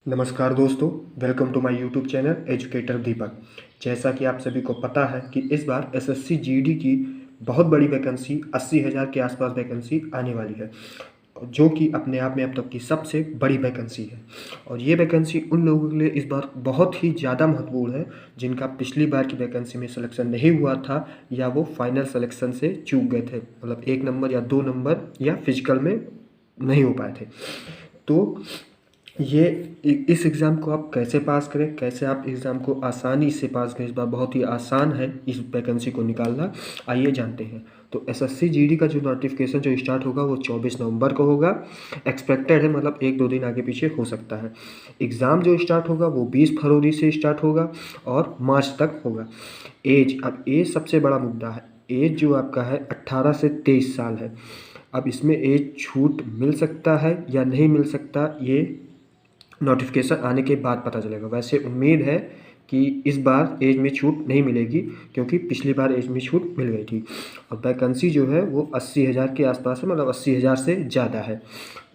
नमस्कार दोस्तों, welcome to my YouTube channel educator Deepak. जैसा कि आप सभी को पता है कि इस बार एसएससी जीडी की बहुत बड़ी वैकेंसी 80,000 के आसपास वैकेंसी आने वाली है, जो कि अपने आप में अब तक की सबसे बड़ी वैकेंसी है। और ये वैकेंसी उन लोगों के लिए इस बार बहुत ही ज़्यादा महत्वपूर्ण है जिनका पिछली बार की वैकेंसी में सिलेक्शन नहीं हुआ था, या वो फाइनल सिलेक्शन से चूक गए थे, मतलब 1 नंबर या 2 नंबर या फिजिकल में नहीं हो पाए थे। तो ये इस एग्ज़ाम को आप कैसे पास करें, कैसे आप एग्ज़ाम को आसानी से पास करें, इस बार बहुत ही आसान है इस वैकेंसी को निकालना। आइए जानते हैं। तो एसएससी जीडी का जो नोटिफिकेशन जो स्टार्ट होगा वो 24 नवंबर को होगा। एक्सपेक्टेड है, मतलब 1-2 दिन आगे पीछे हो सकता है। एग्ज़ाम जो स्टार्ट होगा वो 20 फरवरी से स्टार्ट होगा और मार्च तक होगा। अब एज सबसे बड़ा मुद्दा है। एज जो आपका है 18 से 23 साल है। अब इसमें एज छूट मिल सकता है या नहीं मिल सकता, ये नोटिफिकेशन आने के बाद पता चलेगा। वैसे उम्मीद है कि इस बार एज में छूट नहीं मिलेगी, क्योंकि पिछली बार एज में छूट मिल गई थी। और वैकेंसी जो है वो 80,000 के आसपास है, मतलब 80,000 से ज़्यादा है।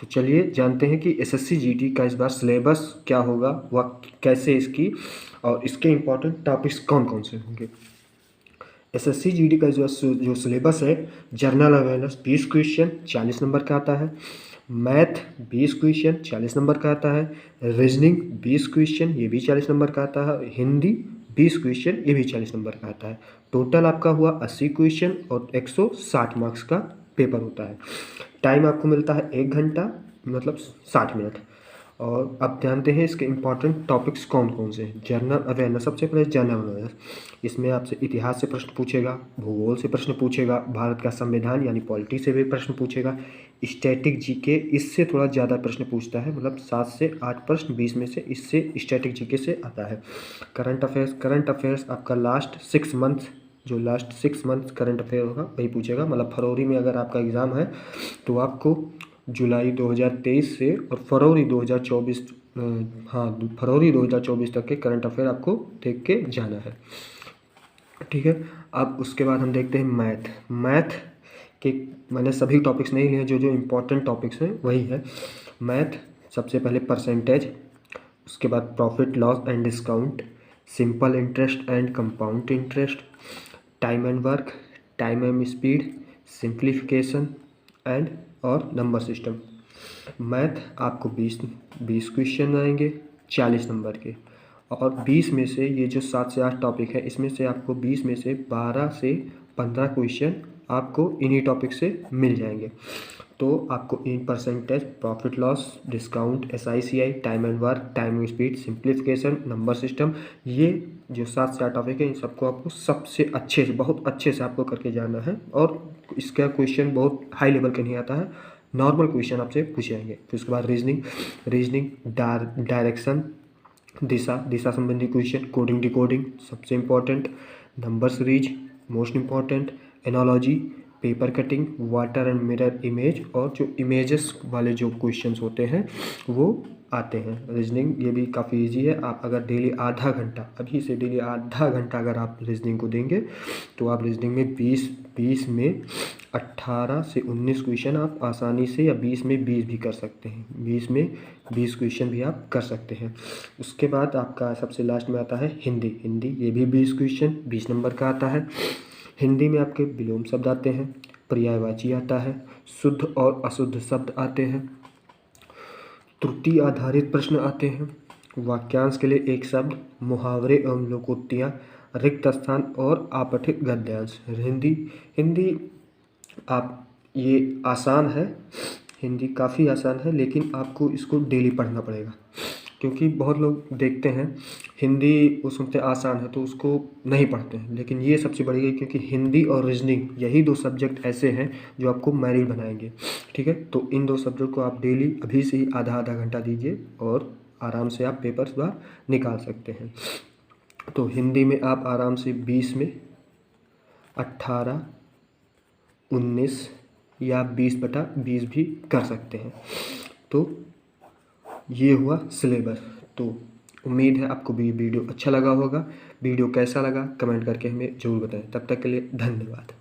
तो चलिए जानते हैं कि एसएससी जीडी का इस बार सिलेबस क्या होगा, वह कैसे इसकी, और इसके इम्पोर्टेंट टॉपिक्स कौन कौन से होंगे। एसएससी जीडी का जो सिलेबस है, जनरल अवेयरनेस 20 क्वेश्चन 40 नंबर का आता है। मैथ 20 क्वेश्चन 40 नंबर का आता है। रीजनिंग 20 क्वेश्चन, ये भी 40 नंबर का आता है। हिंदी 20 क्वेश्चन, ये भी 40 नंबर का आता है। टोटल आपका हुआ 80 क्वेश्चन और 160 मार्क्स का पेपर होता है। टाइम आपको मिलता है 1 घंटा, मतलब 60 मिनट। और अब जानते हैं इसके इम्पॉर्टेंट टॉपिक्स कौन कौन से हैं। जनरल अवेयरनेस, सबसे पहले जनरल अवेयरनेस। इसमें आपसे इतिहास से प्रश्न पूछेगा, भूगोल से प्रश्न पूछेगा, भारत का संविधान यानी पॉलिटी से भी प्रश्न पूछेगा। स्टैटिक जीके इससे थोड़ा ज़्यादा प्रश्न पूछता है, मतलब 7 से 8 प्रश्न 20 में से इससे स्टैटिक जीके से आता है। करंट अफेयर्स आपका लास्ट 6 मंथ करंट अफेयर होगा, वही पूछेगा। मतलब फरवरी में अगर आपका एग्ज़ाम है तो आपको जुलाई 2023 से और फरवरी 2024 फरवरी 2024 तक के करंट अफेयर आपको देख के जाना है, ठीक है। अब उसके बाद हम देखते हैं मैथ के मैंने सभी टॉपिक्स नहीं लिए, जो जो इम्पोर्टेंट टॉपिक्स हैं वही है। मैथ सबसे पहले परसेंटेज, उसके बाद profit loss and discount, simple interest and compound interest, time and work, time and speed, simplification and और नंबर सिस्टम। मैथ आपको 20 क्वेश्चन आएंगे 40 नंबर के, और 20 में से ये जो 7 से 8 टॉपिक है, इसमें से आपको 20 में से 12 से 15 क्वेश्चन आपको इन्हीं टॉपिक से मिल जाएंगे। तो आपको in percentage, profit loss, discount, SICI, time and work, time and speed, simplification, number system, ये जो 7 से 8 टॉपिक है, इन सबको आपको सबसे अच्छे से, बहुत अच्छे से आपको करके जाना है। और इसका क्वेश्चन बहुत हाई लेवल का नहीं आता है, नॉर्मल क्वेश्चन आपसे पूछे जाएंगे। फिर उसके बाद रीजनिंग डायरेक्शन, दिशा संबंधी क्वेश्चन, कोडिंग डिकोडिंग सबसे important, number series most important, analogy, paper cutting, water and mirror image, और जो इमेजेस वाले जो क्वेश्चंस होते हैं वो आते हैं। रीजनिंग ये भी काफ़ी इजी है। आप अगर डेली आधा घंटा, अभी से डेली आधा घंटा अगर आप रीजनिंग को देंगे तो आप रीजनिंग में 20 में 18 से 19 क्वेश्चन आप आसानी से, या 20 में 20 भी कर सकते हैं। 20 में 20 क्वेश्चन भी आप कर सकते हैं। उसके बाद आपका सबसे लास्ट में आता है हिंदी ये भी 20 क्वेश्चन 20 नंबर का आता है। हिंदी में आपके विलोम शब्द आते हैं, पर्यायवाची आता है, शुद्ध और अशुद्ध शब्द आते हैं, त्रुटि आधारित प्रश्न आते हैं, वाक्यांश के लिए एक शब्द, मुहावरे एवं लोकोक्तियाँ, रिक्त स्थान और आपठित गद्यांश। हिंदी आप, ये आसान है, हिंदी काफ़ी आसान है, लेकिन आपको इसको डेली पढ़ना पड़ेगा, क्योंकि बहुत लोग देखते हैं हिंदी वो सुनते आसान है तो उसको नहीं पढ़ते हैं। लेकिन ये सबसे बड़ी है, क्योंकि हिंदी और रीजनिंग यही 2 सब्जेक्ट ऐसे हैं जो आपको मैरिट बनाएंगे, ठीक है। तो इन 2 सब्जेक्ट को आप डेली अभी से ही आधा आधा घंटा दीजिए और आराम से आप पेपर्स बाहर निकाल सकते हैं। तो हिंदी में आप आराम से 20 में 18, 19 या 20/20 भी कर सकते हैं। तो ये हुआ सिलेबस। तो उम्मीद है आपको भी वीडियो अच्छा लगा होगा। वीडियो कैसा लगा कमेंट करके हमें ज़रूर बताएं। तब तक के लिए धन्यवाद।